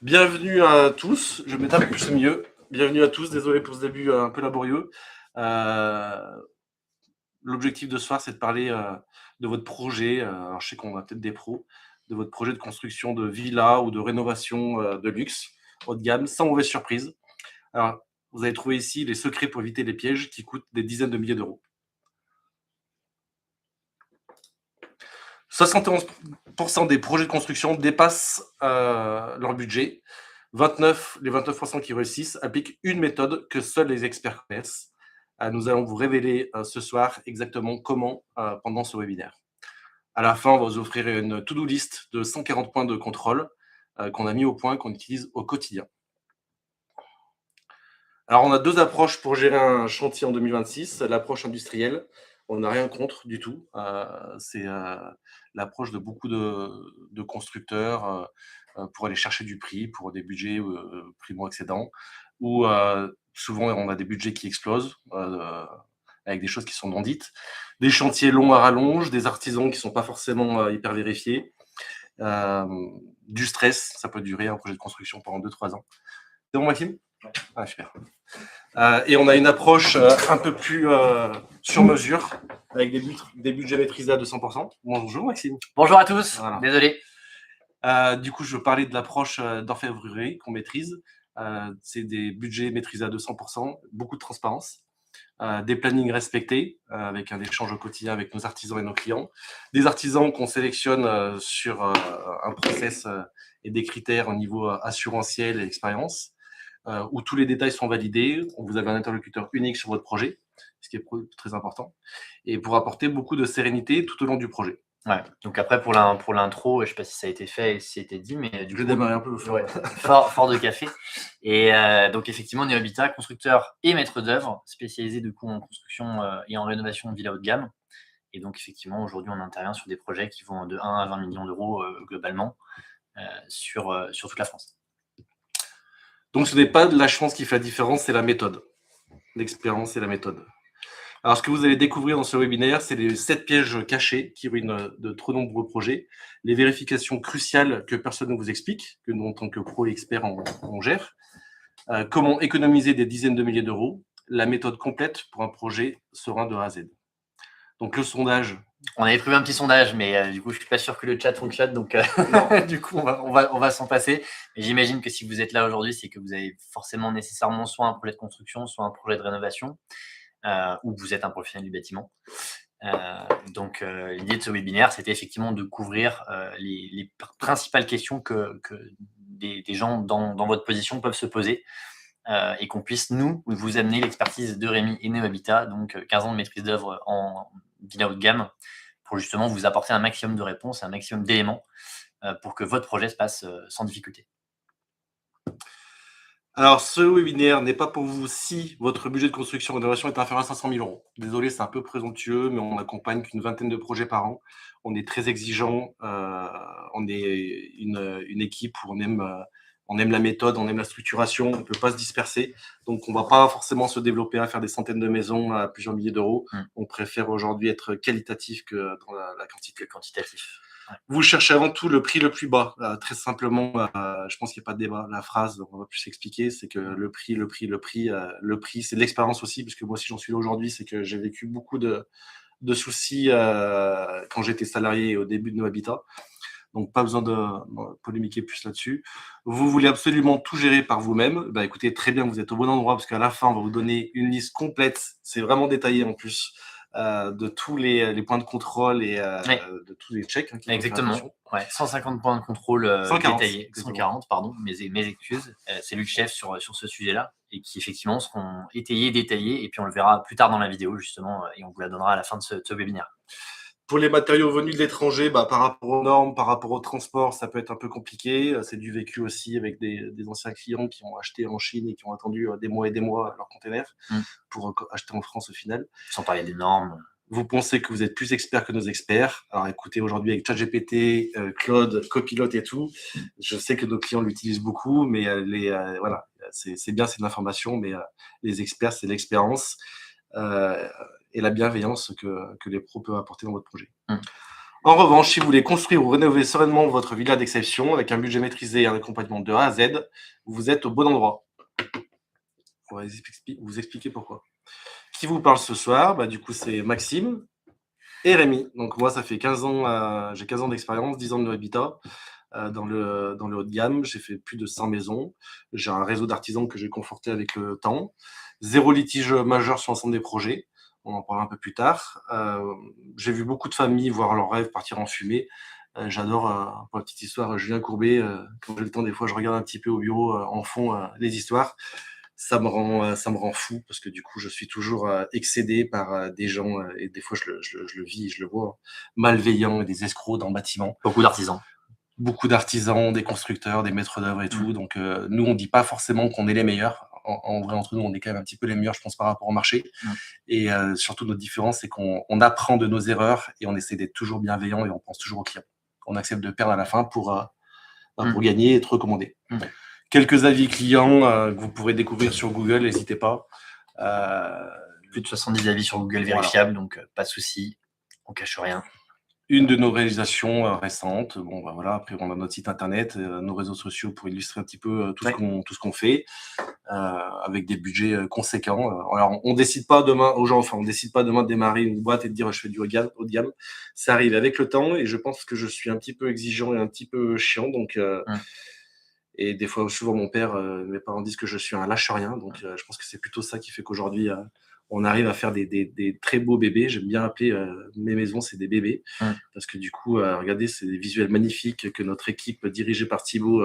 Bienvenue à tous, je vais mettre un peu plus au milieu. Bienvenue à tous, désolé pour ce début un peu laborieux. L'objectif de ce soir, c'est de parler de votre projet. Alors je sais qu'on a peut-être des pros, de votre projet de construction de villa ou de rénovation de luxe, haut de gamme, sans mauvaise surprise. Alors, vous avez trouvé ici les secrets pour éviter les pièges qui coûtent des dizaines de milliers d'euros. 71% des projets de construction dépassent leur budget. Les 29% qui réussissent appliquent une méthode que seuls les experts connaissent. Nous allons vous révéler ce soir exactement comment pendant ce webinaire. À la fin, on va vous offrir une to-do list de 140 points de contrôle qu'on a mis au point, qu'on utilise au quotidien. Alors, on a deux approches pour gérer un chantier en 2026. L'approche industrielle, on n'a rien contre du tout. C'est l'approche de beaucoup de constructeurs pour aller chercher du prix, pour des budgets primo-excédents, où souvent on a des budgets qui explosent, avec des choses qui sont non dites, des chantiers longs à rallonge, des artisans qui ne sont pas forcément hyper vérifiés, du stress, ça peut durer un projet de construction pendant 2-3 ans. C'est bon, Maxime ? Ah, super. Et on a une approche un peu plus sur mesure, avec des budgets maîtrisés à 200%. Bonjour Maxime. Bonjour à tous, Voilà. Désolé. Du coup, je veux parler de l'approche d'orfèvrerie qu'on maîtrise. C'est des budgets maîtrisés à 200%, beaucoup de transparence, des plannings respectés, avec un échange au quotidien avec nos artisans et nos clients, des artisans qu'on sélectionne sur un process et des critères au niveau assurantiel et expérience, où tous les détails sont validés, où vous avez un interlocuteur unique sur votre projet, ce qui est très important, et pour apporter beaucoup de sérénité tout au long du projet. Ouais, donc après pour l'intro, je sais pas si ça a été fait et si ça a été dit, mais du Je coup, démarre un peu ouais, fort de café. Et donc effectivement, Neohabitat, constructeur et maître d'œuvre, spécialisé du coup en construction et en rénovation de villas haut de gamme. Et donc effectivement, aujourd'hui, on intervient sur des projets qui vont de 1 à 20 millions d'euros globalement sur toute la France. Donc ce n'est pas la chance qui fait la différence, c'est la méthode. L'expérience et la méthode. Alors, ce que vous allez découvrir dans ce webinaire, c'est les 7 pièges cachés qui ruinent de trop nombreux projets, les vérifications cruciales que personne ne vous explique, que nous, en tant que pro et experts, on gère, comment économiser des dizaines de milliers d'euros, la méthode complète pour un projet serein de A à Z. Donc, le sondage. On avait prévu un petit sondage, mais du coup, je suis pas sûr que le chat fonctionne, donc du coup, on va s'en passer. Mais j'imagine que si vous êtes là aujourd'hui, c'est que vous avez forcément nécessairement soit un projet de construction, soit un projet de rénovation. Ou vous êtes un professionnel du bâtiment. Donc, l'idée de ce webinaire, c'était effectivement de couvrir les principales questions que des gens dans votre position peuvent se poser et qu'on puisse, nous, vous amener l'expertise de Rémi et Neohabitat, donc 15 ans de maîtrise d'œuvre en villa haut de gamme, pour justement vous apporter un maximum de réponses, un maximum d'éléments pour que votre projet se passe sans difficulté. Alors, ce webinaire n'est pas pour vous si votre budget de construction et rénovation est inférieur à 500 000 euros. Désolé, c'est un peu présomptueux, mais on n'accompagne qu'une vingtaine de projets par an. On est très exigeant. On est une équipe où on aime la méthode, on aime la structuration, on ne peut pas se disperser. Donc, on ne va pas forcément se développer à faire des centaines de maisons à plusieurs milliers d'euros. On préfère aujourd'hui être qualitatif que dans la quantité. Quantitatif. Vous cherchez avant tout le prix le plus bas. Très simplement, je pense qu'il n'y a pas de débat. La phrase, on va plus s'expliquer, c'est que le prix, c'est de l'expérience aussi, parce que moi, si j'en suis là aujourd'hui, c'est que j'ai vécu beaucoup de soucis quand j'étais salarié au début de Neohabitat. Donc, pas besoin de polémiquer plus là-dessus. Vous voulez absolument tout gérer par vous-même. Bah, écoutez, très bien, vous êtes au bon endroit, parce qu'à la fin, on va vous donner une liste complète. C'est vraiment détaillé en plus. De tous les points de contrôle et de tous les checks. Exactement. Ouais, 150 points de contrôle 140, détaillés. 140, pardon, mes excuses. C'est lui le chef sur ce sujet-là et qui effectivement seront étayés, détaillés. Et puis on le verra plus tard dans la vidéo justement et on vous la donnera à la fin de ce webinaire. Pour les matériaux venus de l'étranger, par rapport aux normes, par rapport au transport, ça peut être un peu compliqué. C'est du vécu aussi avec des anciens clients qui ont acheté en Chine et qui ont attendu des mois et des mois leur container pour acheter en France au final. Sans parler des normes. Vous pensez que vous êtes plus expert que nos experts. Alors écoutez, aujourd'hui avec ChatGPT, Claude, Copilot et tout, je sais que nos clients l'utilisent beaucoup, mais voilà, c'est bien, c'est de l'information, mais les experts, c'est l'expérience et la bienveillance que les pros peuvent apporter dans votre projet. En revanche, si vous voulez construire ou rénover sereinement votre villa d'exception avec un budget maîtrisé et un accompagnement de A à Z, vous êtes au bon endroit. On va vous expliquer pourquoi. Qui vous parle ce soir? Du coup, c'est Maxime et Rémi. Donc moi, ça fait 15 ans, j'ai 15 ans d'expérience, 10 ans de habitat dans le haut de gamme. J'ai fait plus de 100 maisons. J'ai un réseau d'artisans que j'ai conforté avec le temps. Zéro litige majeur sur l'ensemble des projets. On en parlera un peu plus tard. J'ai vu beaucoup de familles voir leurs rêves partir en fumée. J'adore, pour la petite histoire, Julien Courbet. Quand j'ai le temps, des fois, je regarde un petit peu au bureau en fond les histoires. Ça me rend fou parce que du coup, je suis toujours excédé par des gens, et des fois, je le vis, je le vois, malveillants et des escrocs dans le bâtiment. Beaucoup d'artisans. Beaucoup d'artisans, des constructeurs, des maîtres d'œuvre et tout. Donc, nous, on dit pas forcément qu'on est les meilleurs. En vrai, entre nous, on est quand même un petit peu les meilleurs, je pense, par rapport au marché. Et surtout, notre différence, c'est qu'on apprend de nos erreurs et on essaie d'être toujours bienveillant et on pense toujours au client. On accepte de perdre à la fin pour gagner et être recommandé. Quelques avis clients que vous pourrez découvrir sur Google, n'hésitez pas. Plus de 70 avis sur Google vérifiables, donc pas de souci, on cache rien. Une de nos réalisations récentes. Voilà, après, on a notre site internet, nos réseaux sociaux pour illustrer un petit peu tout ce qu'on fait, avec des budgets conséquents. Alors, on décide pas demain de démarrer une boîte et de dire je fais du haut de gamme. Ça arrive avec le temps et je pense que je suis un petit peu exigeant et un petit peu chiant. Donc, et des fois, souvent, mes parents disent que je suis un lâche-rien. Donc, je pense que c'est plutôt ça qui fait qu'aujourd'hui, on arrive à faire des très beaux bébés. J'aime bien appeler mes maisons, c'est des bébés. Parce que du coup, regardez, c'est des visuels magnifiques que notre équipe dirigée par Thibaut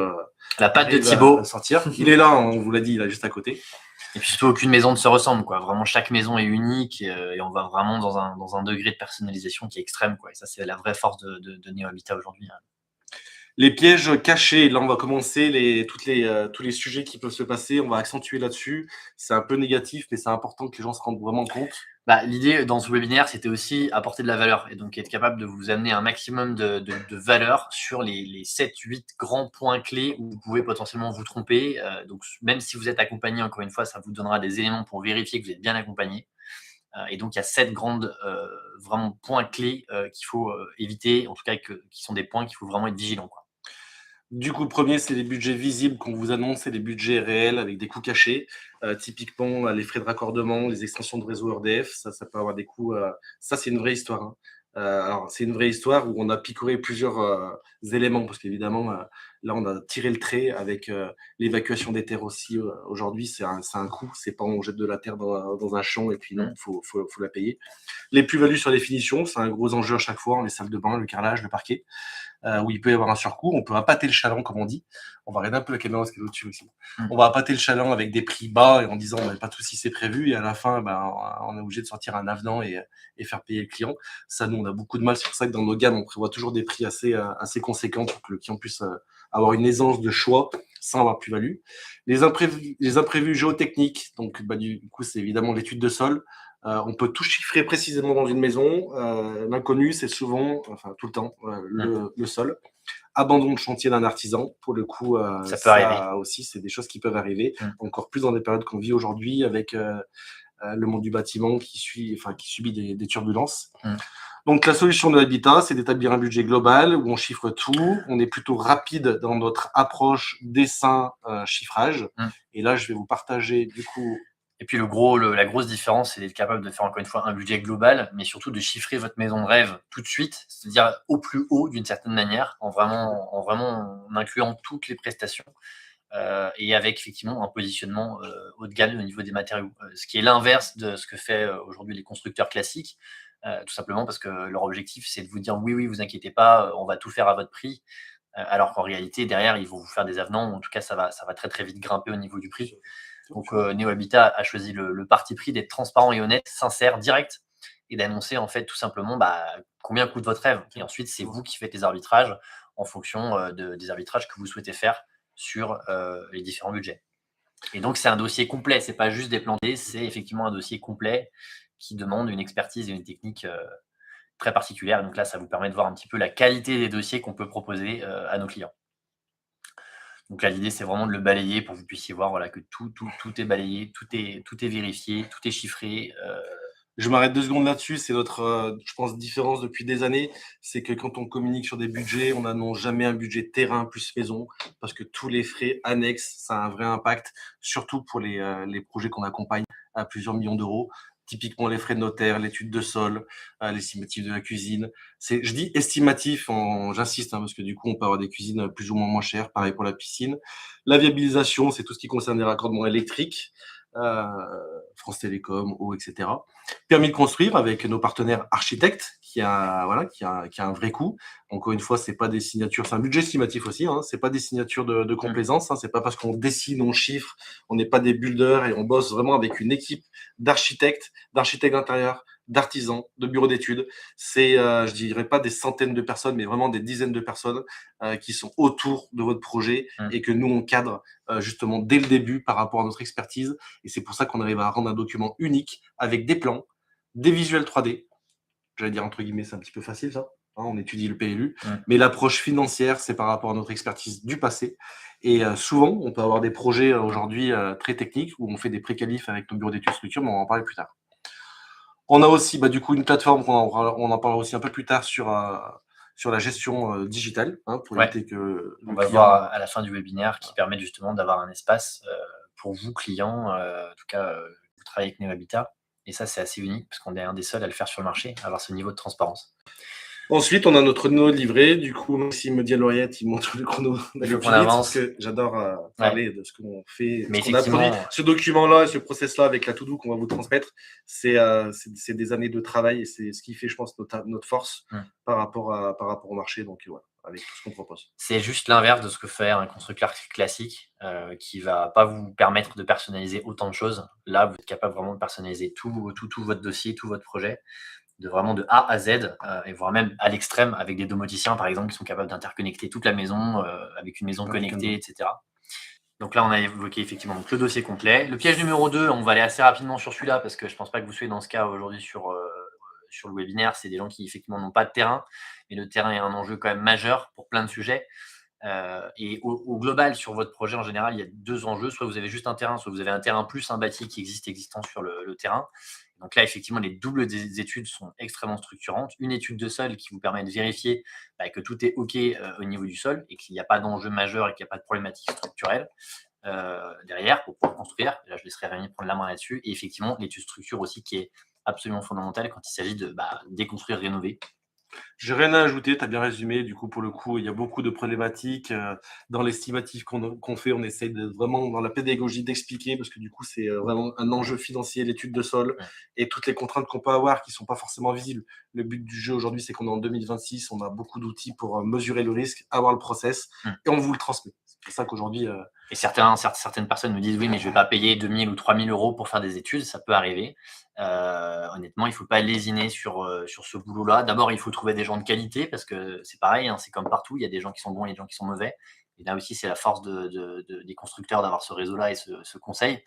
la patte de Thibaut sortir. Il est là, on vous l'a dit, il est juste à côté. Et puis surtout, aucune maison ne se ressemble, quoi. Vraiment, chaque maison est unique et on va vraiment dans un degré de personnalisation qui est extrême, quoi. Et ça, c'est la vraie force de Neo Habitat aujourd'hui. Les pièges cachés, là on va commencer tous les sujets qui peuvent se passer, on va accentuer là-dessus. C'est un peu négatif, mais c'est important que les gens se rendent vraiment compte. L'idée dans ce webinaire, c'était aussi apporter de la valeur et donc être capable de vous amener un maximum de valeur sur les 7-8 grands points clés où vous pouvez potentiellement vous tromper. Donc même si vous êtes accompagné, encore une fois, ça vous donnera des éléments pour vérifier que vous êtes bien accompagné. Et donc il y a 7 grandes vraiment points clés qu'il faut éviter, en tout cas qui sont des points qu'il faut vraiment être vigilant, quoi. Du coup, le premier, c'est les budgets visibles qu'on vous annonce, c'est les budgets réels avec des coûts cachés. Typiquement, les frais de raccordement, les extensions de réseau RDF, ça peut avoir des coûts. Ça, c'est une vraie histoire, hein. Alors, c'est une vraie histoire où on a picoré plusieurs éléments, parce qu'évidemment, là, on a tiré le trait avec l'évacuation des terres aussi. Aujourd'hui, c'est un coût. C'est pas on jette de la terre dans un champ et puis non, faut la payer. Les plus-values sur les finitions, c'est un gros enjeu à chaque fois. Les salles de bain, le carrelage, le parquet. Où il peut y avoir un surcoût. On peut appâter le chaland, comme on dit. On va regarder un peu la caméra parce qu'elle est au-dessus aussi. On va appâter le chaland avec des prix bas et en disant pas tout si c'est prévu. Et à la fin, on est obligé de sortir un avenant et faire payer le client. Ça, nous, on a beaucoup de mal. C'est pour ça que dans nos gammes, on prévoit toujours des prix assez conséquents pour que le client puisse avoir une aisance de choix sans avoir plus-value. Les imprévus géotechniques, donc du coup, c'est évidemment l'étude de sol. On peut tout chiffrer précisément dans une maison. L'inconnu, c'est souvent, enfin tout le temps, le sol. Abandon de chantier d'un artisan, pour le coup, ça peut arriver aussi, c'est des choses qui peuvent arriver, encore plus dans des périodes qu'on vit aujourd'hui avec le monde du bâtiment qui subit des turbulences. Donc la solution de l'habitat, c'est d'établir un budget global où on chiffre tout. On est plutôt rapide dans notre approche dessin, chiffrage. Et là, je vais vous partager du coup. Et puis la grosse différence, c'est d'être capable de faire encore une fois un budget global, mais surtout de chiffrer votre maison de rêve tout de suite, c'est-à-dire au plus haut d'une certaine manière, en incluant toutes les prestations et avec effectivement un positionnement haut de gamme au niveau des matériaux. Ce qui est l'inverse de ce que fait aujourd'hui les constructeurs classiques, tout simplement parce que leur objectif, c'est de vous dire oui, vous inquiétez pas, on va tout faire à votre prix. Alors qu'en réalité, derrière, ils vont vous faire des avenants, ou en tout cas, ça va très très vite grimper au niveau du prix. Donc, Neo Habitat a choisi le parti pris d'être transparent et honnête, sincère, direct, et d'annoncer en fait tout simplement combien coûte votre rêve. Et ensuite, c'est vous qui faites les arbitrages en fonction des arbitrages que vous souhaitez faire sur les différents budgets. Et donc, c'est un dossier complet. C'est pas juste des plans D, c'est effectivement un dossier complet qui demande une expertise et une technique très particulière. Donc là, ça vous permet de voir un petit peu la qualité des dossiers qu'on peut proposer à nos clients. Donc là, l'idée, c'est vraiment de le balayer pour que vous puissiez voir que tout est balayé, tout est vérifié, tout est chiffré. Je m'arrête 2 secondes là-dessus. C'est notre, je pense, différence depuis des années. C'est que quand on communique sur des budgets, on n'annonce jamais un budget terrain plus maison parce que tous les frais annexes, ça a un vrai impact, surtout pour les projets qu'on accompagne à plusieurs millions d'euros. Typiquement, les frais de notaire, l'étude de sol, l'estimatif de la cuisine. Je dis estimatif, j'insiste, hein, parce que du coup, on peut avoir des cuisines plus ou moins chères. Pareil pour la piscine. La viabilisation, c'est tout ce qui concerne les raccordements électriques, euh, France Télécom, eau, etc. Permis de construire avec nos partenaires architectes, qui a un vrai coût. Encore une fois, c'est pas des signatures, c'est un budget estimatif aussi, hein, c'est pas des signatures de complaisance, hein, c'est pas parce qu'on dessine, on chiffre, on n'est pas des builders et on bosse vraiment avec une équipe d'architectes d'intérieur, d'artisans, de bureaux d'études. C'est, je dirais pas des centaines de personnes, mais vraiment des dizaines de personnes qui sont autour de votre projet et que nous, on cadre justement dès le début par rapport à notre expertise. Et c'est pour ça qu'on arrive à rendre un document unique avec des plans, des visuels 3D. J'allais dire entre guillemets, c'est un petit peu facile ça. Hein, on étudie le PLU, mais l'approche financière, c'est par rapport à notre expertise du passé. Et souvent, on peut avoir des projets aujourd'hui très techniques où on fait des pré-qualifs avec nos bureaux d'études structure, mais on va en parler plus tard. On a aussi du coup une plateforme, on en parlera aussi un peu plus tard sur la gestion digitale, hein, pour éviter que on va voir à la fin du webinaire qui permet justement d'avoir un espace pour vous, clients, en tout cas, vous travaillez avec NeoHabitat. Et ça, c'est assez unique parce qu'on est un des seuls à le faire sur le marché, à avoir ce niveau de transparence. Ensuite, on a notre chrono livré. Du coup, Maxime me dit à l'oreillette, il montre le chrono d'aller plus vite parce que j'adore parler de ce qu'on fait, ce qu'on a produit. Ce document-là et ce process-là avec la to-do qu'on va vous transmettre, c'est des années de travail et c'est ce qui fait, je pense, notre force par rapport au marché. Donc, voilà, avec tout ce qu'on propose. C'est juste l'inverse de ce que fait un constructeur classique qui va pas vous permettre de personnaliser autant de choses. Là, vous êtes capable vraiment de personnaliser tout votre dossier, tout votre projet, vraiment de A à Z, et voire même à l'extrême avec des domoticiens, par exemple, qui sont capables d'interconnecter toute la maison avec une maison connectée, etc. Donc là, on a évoqué effectivement le dossier complet. Le piège numéro 2, on va aller assez rapidement sur celui-là parce que je ne pense pas que vous soyez dans ce cas aujourd'hui sur le webinaire. C'est des gens qui effectivement n'ont pas de terrain, mais le terrain est un enjeu quand même majeur pour plein de sujets. Et au global, sur votre projet, en général, il y a 2 enjeux. Soit vous avez juste un terrain, soit vous avez un terrain plus un bâti qui existant sur le terrain. Donc là, effectivement, les doubles des études sont extrêmement structurantes. Une étude de sol qui vous permet de vérifier que tout est OK au niveau du sol et qu'il n'y a pas d'enjeu majeur et qu'il n'y a pas de problématique structurelle derrière pour pouvoir construire. Là, je laisserai Rémi prendre la main là-dessus. Et effectivement, l'étude structure aussi qui est absolument fondamentale quand il s'agit de déconstruire, rénover. J'ai rien à ajouter, tu as bien résumé. Du coup, pour le coup, il y a beaucoup de problématiques. Dans l'estimatif qu'on fait, on essaie vraiment, dans la pédagogie, d'expliquer, parce que du coup, c'est vraiment un enjeu financier, l'étude de sol et toutes les contraintes qu'on peut avoir qui ne sont pas forcément visibles. Le but du jeu aujourd'hui, c'est qu'on est en 2026, on a beaucoup d'outils pour mesurer le risque, avoir le process, et on vous le transmet. C'est pour ça qu'aujourd'hui... Et certaines personnes me disent, oui, mais je ne vais pas payer 2 000 ou 3 000 euros pour faire des études. Ça peut arriver. Honnêtement, il ne faut pas lésiner sur ce boulot-là. D'abord, il faut trouver des gens de qualité parce que c'est pareil, hein, c'est comme partout. Il y a des gens qui sont bons et des gens qui sont mauvais. Et là aussi, c'est la force des constructeurs d'avoir ce réseau-là et ce conseil.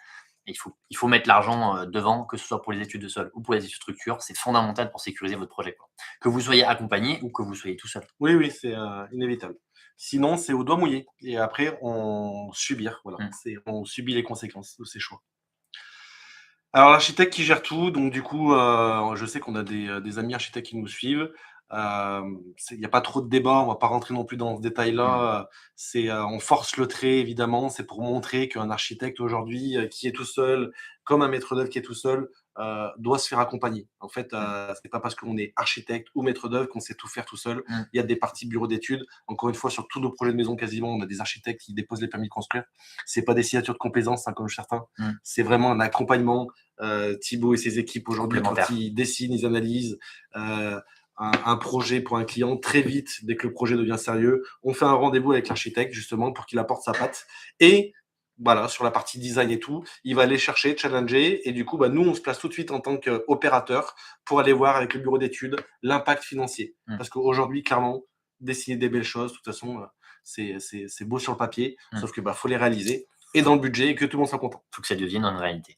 Et il faut mettre l'argent devant, que ce soit pour les études de sol ou pour les études de structure. C'est fondamental pour sécuriser votre projet, quoi. Que vous soyez accompagné ou que vous soyez tout seul. Oui, c'est inévitable. Sinon, c'est au doigt mouillé. Et après, on subir. Voilà. On subit les conséquences de ces choix. Alors, l'architecte qui gère tout, donc du coup, je sais qu'on a des amis architectes qui nous suivent. Il n'y a pas trop de débat, on ne va pas rentrer non plus dans ce détail-là. On force le trait, évidemment, c'est pour montrer qu'un architecte aujourd'hui qui est tout seul, comme un maître d'œuvre qui est tout seul, doit se faire accompagner. En fait, c'est pas parce qu'on est architecte ou maître d'œuvre qu'on sait tout faire tout seul. Il y a des parties bureaux d'études. Encore une fois, sur tous nos projets de maison, quasiment, on a des architectes qui déposent les permis de construire. C'est pas des signatures de complaisance, hein, comme certains. C'est vraiment un accompagnement. Thibaut et ses équipes aujourd'hui, quand ils dessinent, ils analysent un projet pour un client, très vite, dès que le projet devient sérieux, on fait un rendez-vous avec l'architecte justement pour qu'il apporte sa patte. Et voilà, sur la partie design et tout, il va aller chercher, challenger, et du coup, nous, on se place tout de suite en tant qu'opérateur pour aller voir avec le bureau d'études l'impact financier. Parce qu'aujourd'hui, clairement, dessiner des belles choses, de toute façon, c'est beau sur le papier, sauf que faut les réaliser, et dans le budget, et que tout le monde soit content. Il faut que ça devienne une réalité.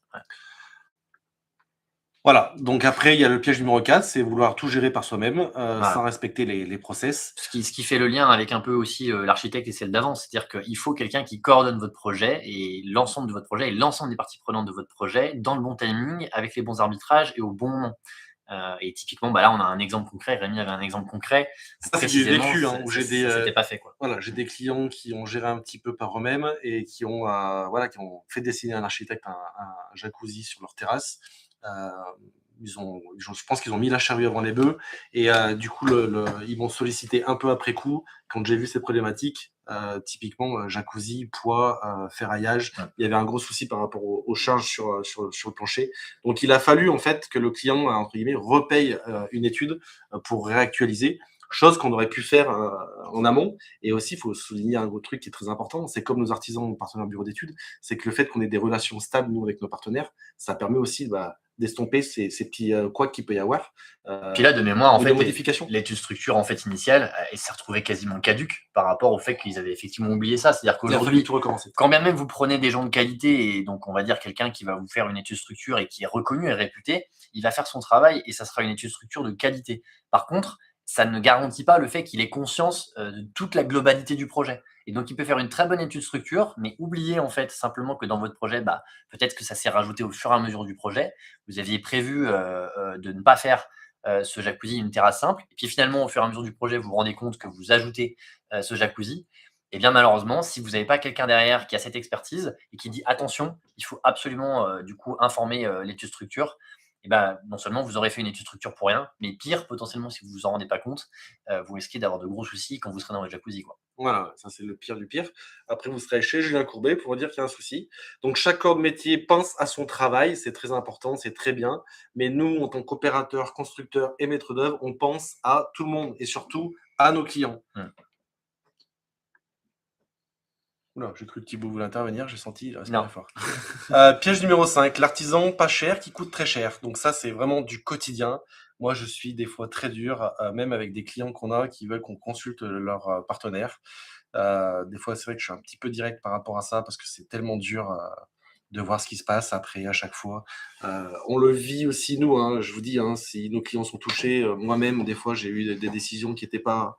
Voilà, donc après, il y a le piège numéro 4, c'est vouloir tout gérer par soi-même, Voilà. sans respecter les process. Ce qui fait le lien avec un peu aussi l'architecte et celle d'avant, c'est-à-dire qu'il faut quelqu'un qui coordonne votre projet et l'ensemble de votre projet et l'ensemble des parties prenantes de votre projet dans le bon timing, avec les bons arbitrages et au bon moment. Et typiquement, bah là, on a un exemple concret. Rémi avait un exemple concret. Ça, c'est du Précisément, vécu, hein, ça, où ça, j'ai des, ça s'était pas fait, quoi. voilà, j'ai des clients qui ont géré un petit peu par eux-mêmes et qui ont, voilà, qui ont fait dessiner un architecte un jacuzzi sur leur terrasse. Heu, je pense qu'ils ont mis la charrue avant les bœufs et du coup, ils m'ont sollicité un peu après coup, quand j'ai vu ces problématiques, typiquement, jacuzzi, poids, ferraillage. Ouais. Il y avait un gros souci par rapport aux charges sur le plancher. Donc il a fallu en fait que le client, entre guillemets, «repaye», une étude, pour réactualiser. Chose qu'on aurait pu faire en amont. Et aussi, il faut souligner un gros truc qui est très important, c'est comme nos artisans, nos partenaires bureau d'études, c'est que le fait qu'on ait des relations stables, nous, avec nos partenaires, ça permet aussi d'estomper ces petits couacs qu'il peut y avoir, Puis là, de mémoire, en ou de fait, modifications. l'étude structure en fait initiale, elle s'est retrouvée quasiment caduque par rapport au fait qu'ils avaient effectivement oublié ça. C'est-à-dire Il a fallu qu'aujourd'hui, tout recommencer. quand bien même vous prenez des gens de qualité et donc on va dire quelqu'un qui va vous faire une étude structure et qui est reconnu et réputé, il va faire son travail et ça sera une étude structure de qualité. Par contre, ça ne garantit pas le fait qu'il ait conscience de toute la globalité du projet. Et donc, il peut faire une très bonne étude structure, mais oublier en fait simplement que dans votre projet, bah, peut-être que ça s'est rajouté au fur et à mesure du projet. Vous aviez prévu de ne pas faire ce jacuzzi, une terrasse simple. Et puis finalement, au fur et à mesure du projet, vous vous rendez compte que vous ajoutez ce jacuzzi. Et bien malheureusement, si vous n'avez pas quelqu'un derrière qui a cette expertise et qui dit attention, il faut absolument du coup informer l'étude structure, et ben, non seulement vous aurez fait une étude structure pour rien, mais pire, potentiellement, si vous vous en rendez pas compte, vous risquez d'avoir de gros soucis quand vous serez dans votre jacuzzi, quoi. Voilà, ça c'est le pire du pire. Après, vous serez chez Julien Courbet pour dire qu'il y a un souci. Donc, chaque corps de métier pense à son travail, c'est très important, c'est très bien. Mais nous, en tant qu'opérateurs, constructeurs et maîtres d'œuvre, on pense à tout le monde et surtout à nos clients. Mm. Oula, j'ai cru que Thibaut voulait intervenir, j'ai senti, il respirait Non. fort. Piège numéro 5, l'artisan pas cher qui coûte très cher. Donc ça, c'est vraiment du quotidien. Moi, je suis des fois très dur, même avec des clients qu'on a qui veulent qu'on consulte leur partenaire. Des fois, c'est vrai que je suis un petit peu direct par rapport à ça parce que c'est tellement dur de voir ce qui se passe après à chaque fois. On le vit aussi, nous, hein, je vous dis, hein, si nos clients sont touchés, moi-même, des fois, j'ai eu des décisions qui n'étaient pas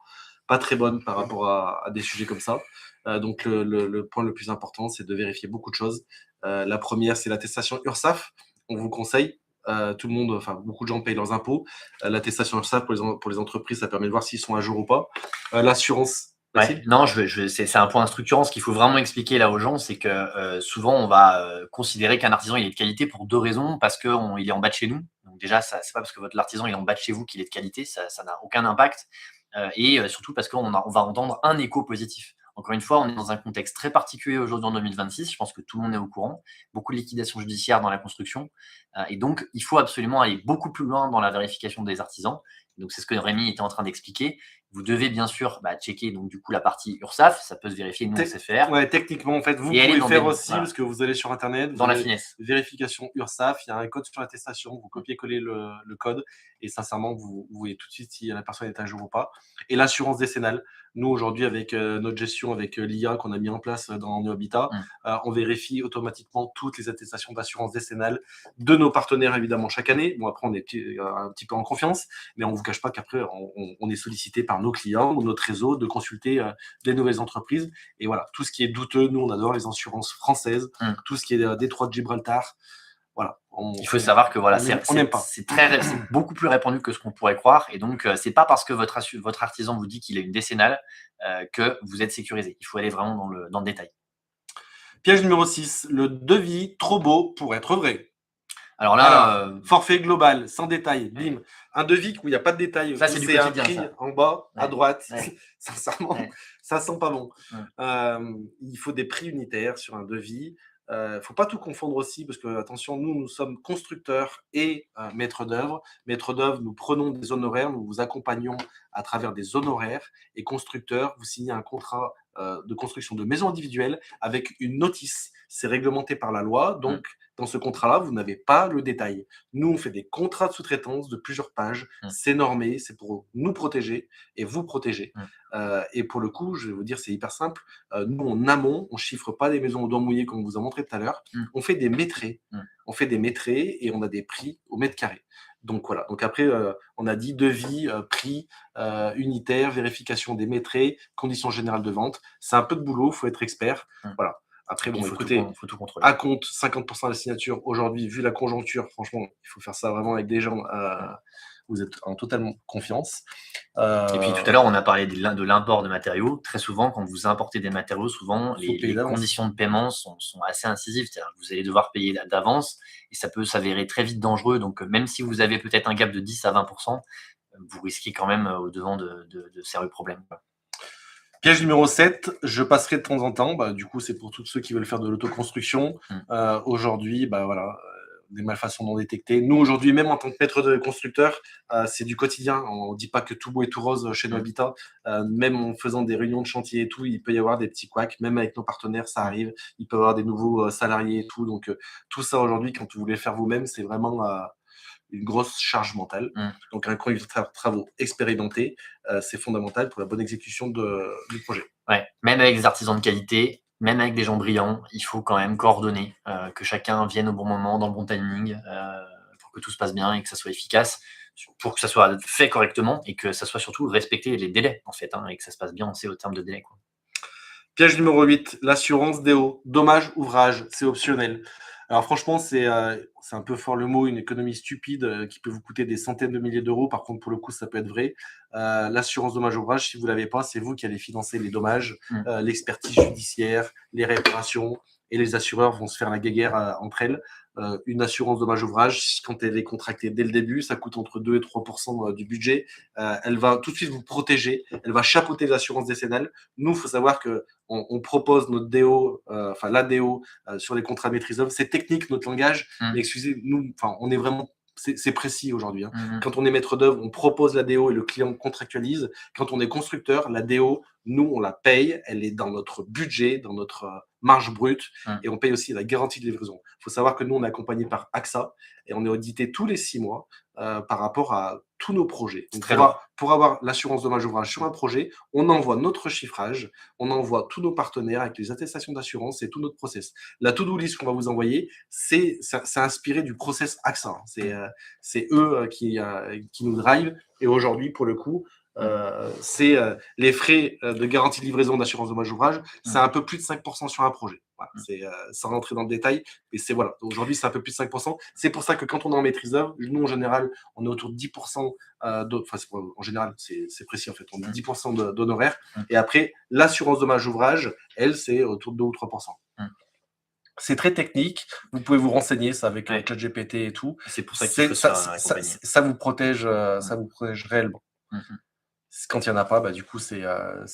très bonnes par rapport à des sujets comme ça. Donc, le point le plus important, c'est de vérifier beaucoup de choses. La première, c'est l'attestation URSSAF. On vous conseille. Tout le monde, enfin beaucoup de gens payent leurs impôts. L'attestation URSSAF pour les entreprises, ça permet de voir s'ils sont à jour ou pas. L'assurance. Ouais, non, c'est un point structurant. Ce qu'il faut vraiment expliquer là aux gens, c'est que souvent on va considérer qu'un artisan il est de qualité pour deux raisons, parce qu'il est en bas de chez nous. Donc déjà, ça, c'est pas parce que votre l'artisan il est en bas de chez vous qu'il est de qualité, ça n'a aucun impact. Et surtout parce on va entendre un écho positif. Encore une fois, on est dans un contexte très particulier aujourd'hui en 2026. Je pense que tout le monde est au courant. Beaucoup de liquidations judiciaires dans la construction. Et donc, il faut absolument aller beaucoup plus loin dans la vérification des artisans. Donc, c'est ce que Rémi était en train d'expliquer. Vous devez bien sûr checker donc du coup la partie URSSAF, ça peut se vérifier, nous on sait faire, Ouais, techniquement, en fait, vous et aller pouvez dans faire aussi, voilà, parce que vous allez sur Internet, vous dans la avez finesse. vérification URSSAF, il y a un code sur l'attestation, vous copiez-collez le code, et sincèrement, vous voyez tout de suite si la personne est à jour ou pas. Et l'assurance décennale, nous aujourd'hui, avec notre gestion, avec l'IA qu'on a mis en place dans nos habitats, Mm. on vérifie automatiquement toutes les attestations d'assurance décennale de nos partenaires, évidemment, chaque année. Bon, après, on est un petit peu en confiance, mais on ne vous cache pas qu'après, on est sollicité par nos clients ou notre réseau de consulter des nouvelles entreprises. Et voilà, tout ce qui est douteux, nous, on adore les assurances françaises, Mm. tout ce qui est détroit de Gibraltar. Voilà. Il faut savoir que voilà, on n'aime pas. c'est beaucoup plus répandu que ce qu'on pourrait croire, et donc c'est pas parce que votre artisan vous dit qu'il a une décennale que vous êtes sécurisé. Il faut aller vraiment dans le détail. Piège numéro 6, le devis trop beau pour être vrai. Alors Alors, là, forfait global, sans détail, bim. Un devis où il n'y a pas de détail, ça où c'est du c'est un quotidien, prix ça. en bas, à Ouais, droite, ouais, sincèrement, ouais. ça sent pas bon. Mm. Il faut des prix unitaires sur un devis. Faut pas tout confondre aussi, parce que, attention, nous sommes constructeurs et maîtres d'œuvre. Maîtres d'œuvre, nous prenons des honoraires, nous vous accompagnons à travers des honoraires. Et constructeurs, vous signez un contrat de construction de maisons individuelles avec une notice. C'est réglementé par la loi, donc dans ce contrat-là, vous n'avez pas le détail. Nous, on fait des contrats de sous-traitance de plusieurs pages. C'est normé, c'est pour nous protéger et vous protéger. Et pour le coup, je vais vous dire, c'est hyper simple. Nous, en amont, on chiffre pas des maisons au doigt mouillé comme on vous a montré tout à l'heure. On fait des mètrés. On fait des mètrés et on a des prix au mètre carré. Donc voilà. Donc après, on a dit devis, prix, unitaire, vérification des mètrés, conditions générales de vente. C'est un peu de boulot, il faut être expert. Voilà. Après, bon, écoutez, faut tout contrôler. à compte 50% de la signature aujourd'hui, vu la conjoncture, franchement, il faut faire ça vraiment avec des gens. Vous êtes en totale confiance. Et puis tout à l'heure, on a parlé de l'import de matériaux. Très souvent, quand vous importez des matériaux, souvent les conditions de paiement sont assez incisives. C'est-à-dire que vous allez devoir payer d'avance et ça peut s'avérer très vite dangereux. Donc même si vous avez peut-être un gap de 10 à 20%, vous risquez quand même au-devant de sérieux problèmes. Piège numéro 7, je passerai de temps en temps. Du coup, c'est pour tous ceux qui veulent faire de l'autoconstruction. Aujourd'hui, voilà, des malfaçons non détectées. Nous, aujourd'hui, même en tant que maître de constructeur, c'est du quotidien. On ne dit pas que tout beau et tout rose chez nos habitats. Même en faisant des réunions de chantier et tout, il peut y avoir des petits couacs. Même avec nos partenaires, ça arrive. Il peut y avoir des nouveaux salariés et tout. Donc, tout ça, aujourd'hui, quand vous voulez faire vous-même, c'est vraiment une grosse charge mentale. Donc, un conducteur de travaux expérimenté, c'est fondamental pour la bonne exécution du projet. Ouais, même avec des artisans de qualité, même avec des gens brillants, il faut quand même coordonner, que chacun vienne au bon moment, dans le bon timing, pour que tout se passe bien et que ça soit efficace, pour que ça soit fait correctement et que ça soit surtout respecter les délais, en fait, et que ça se passe bien aussi au terme de délai, quoi. Piège numéro 8, l'assurance DO, dommage ouvrage, c'est optionnel. Alors franchement, c'est un peu fort le mot, une économie stupide qui peut vous coûter des centaines de milliers d'euros. Par contre, pour le coup, ça peut être vrai. L'assurance dommage ouvrage, si vous ne l'avez pas, c'est vous qui allez financer les dommages, l'expertise judiciaire, les réparations, et les assureurs vont se faire la guéguerre entre elles. Une assurance dommage ouvrage, quand elle est contractée dès le début, ça coûte entre 2 et 3% du budget. Elle va tout de suite vous protéger, elle va chapeauter l'assurance décennale. Nous, il faut savoir que on propose notre DO, la DO sur les contrats maîtrise-œuvre. C'est technique notre langage, mais excusez-nous, on est vraiment, c'est précis aujourd'hui. Quand on est maître d'œuvre, on propose la DO et le client contractualise. Quand on est constructeur, la DO, nous, on la paye, elle est dans notre budget, dans notre marge brute, et on paye aussi la garantie de livraison. Il faut savoir que nous, on est accompagné par AXA et on est audité tous les 6 mois par rapport à tous nos projets. Donc, pour avoir l'assurance dommage ouvrage sur un projet, on envoie notre chiffrage, on envoie tous nos partenaires avec les attestations d'assurance et tout notre process. La to-do list qu'on va vous envoyer, c'est inspiré du process AXA. C'est eux qui nous drive. Et aujourd'hui, pour le coup, c'est les frais de garantie de livraison d'assurance dommage ouvrage, c'est un peu plus de 5% sur un projet. Voilà, c'est sans rentrer dans le détail, mais c'est voilà. Aujourd'hui, c'est un peu plus de 5%. C'est pour ça que quand on est en maîtrise d'œuvre, nous en général, on est autour de 10%. En général, c'est précis en fait. On est 10% d'honoraires. Et après, l'assurance dommage ouvrage, elle, c'est autour de 2 ou 3%. C'est très technique. Vous pouvez vous renseigner ça avec ChatGPT et tout. C'est pour ça qu'il faut ça vous protège, ça vous protège réellement. Quand il n'y en a pas, du coup, c'est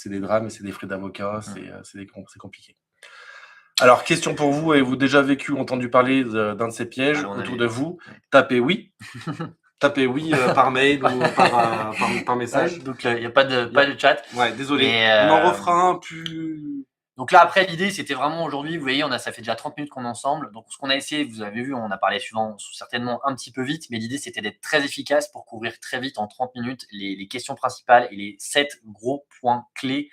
des drames et c'est des frais d'avocat, c'est compliqué. Alors, question pour vous, avez-vous déjà vécu ou entendu parler d'un de ces pièges autour de vous? Tapez oui. Tapez oui par mail ou par message. Donc, il n'y a pas de chat. Ouais, désolé. On en refera un plus... Donc là, après, l'idée, c'était vraiment aujourd'hui, vous voyez, ça fait déjà 30 minutes qu'on est ensemble. Donc, ce qu'on a essayé, vous avez vu, on a parlé certainement un petit peu vite, mais l'idée, c'était d'être très efficace pour couvrir très vite en 30 minutes les questions principales et les 7 gros points clés